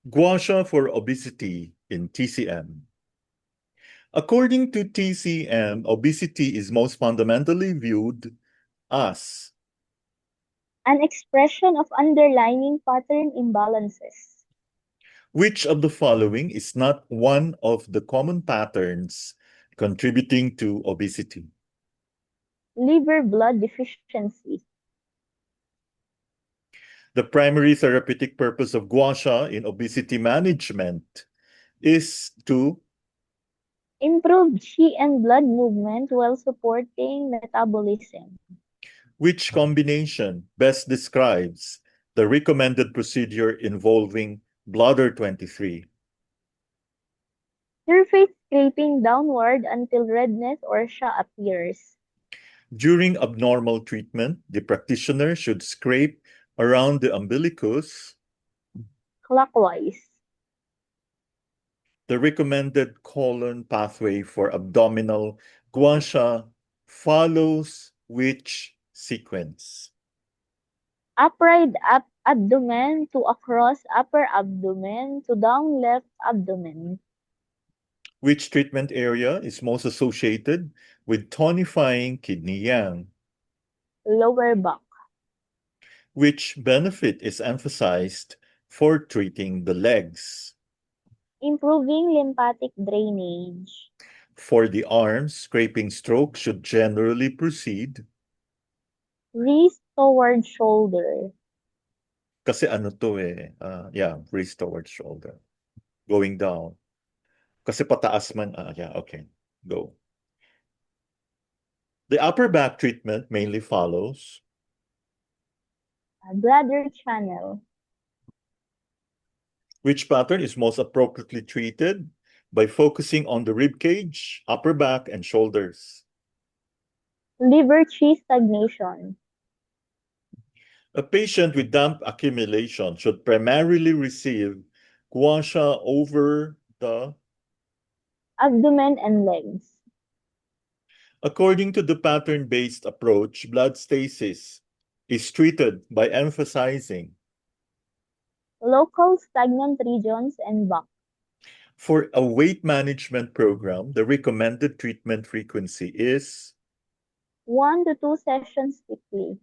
Gua Sha for obesity in TCM. According to TCM, obesity is most fundamentally viewed as An expression of underlying pattern imbalances. which of the following is not one of the common patterns contributing to obesity? Liver blood deficiency. The primary therapeutic purpose of Gua Sha in obesity management is to Improve Qi and blood movement while supporting metabolism. which combination best describes the recommended procedure involving bladder 23? Surface scraping downward until redness or sha appears. During abnormal treatment, the practitioner should scrape around the umbilicus. Clockwise. The recommended colon pathway for abdominal Gua Sha follows which sequence? Upright up abdomen to across upper abdomen to down left abdomen. Which treatment area is most associated with tonifying kidney yang? Lower back. Which benefit is emphasized for treating the legs? Improving lymphatic drainage. For the arms, scraping stroke should generally proceed. Wrist toward shoulder. Kasi ano to wrist towards shoulder. Going down. Kasi pataas man, okay, go. The upper back treatment mainly follows Bladder channel. which pattern is most appropriately treated by focusing on the rib cage, upper back, and shoulders. Liver Qi stagnation. A patient with damp accumulation should primarily receive Gua Sha over the. Abdomen and legs. According to the pattern-based approach, blood stasis is treated by emphasizing Local stagnant regions and back. for a weight management program, the recommended treatment frequency is 1 to 2 sessions weekly.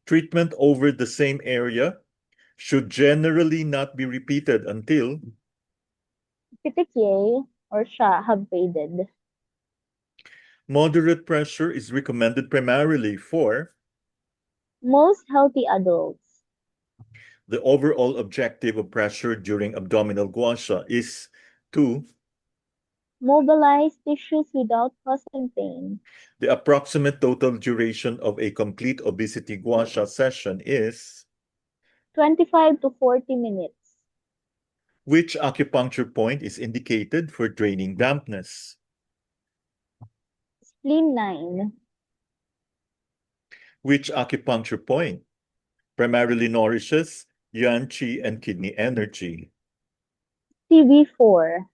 treatment over the same area should generally not be repeated until Petechiae or sha have faded. moderate pressure is recommended primarily for Most healthy adults. the overall objective of pressure during abdominal Gua Sha is to Mobilize tissues without causing pain. the approximate total duration of a complete obesity Gua Sha session is 25 to 40 minutes. which acupuncture point is indicated for draining dampness? Spleen 9. Which acupuncture point primarily nourishes yang qi and kidney energy? CV4.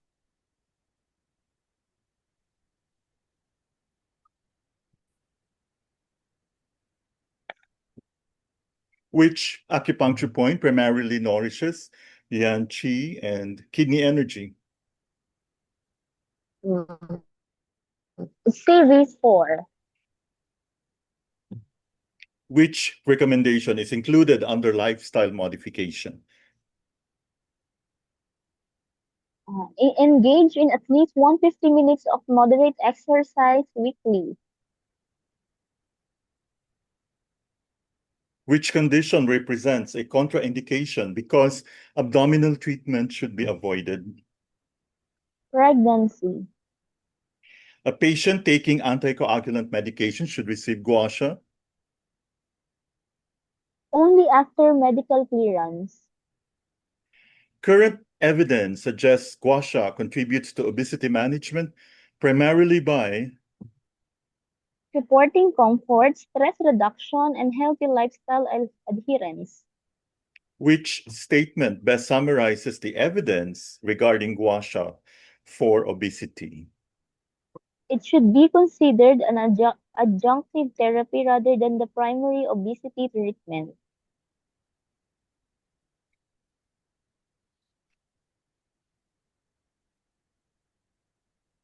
Which acupuncture point primarily nourishes yang qi and kidney energy? CV4. Which recommendation is included under lifestyle modification? Engage in at least 150 minutes of moderate exercise weekly. Which condition represents a contraindication because abdominal treatment should be avoided? Pregnancy. A patient taking anticoagulant medication should receive Gua Sha. Only after medical clearance. Current evidence suggests Gua Sha contributes to obesity management primarily by Supporting comfort, stress reduction, and healthy lifestyle adherence. which statement best summarizes the evidence regarding Gua Sha for obesity? It should be considered an adjunctive therapy rather than the primary obesity treatment.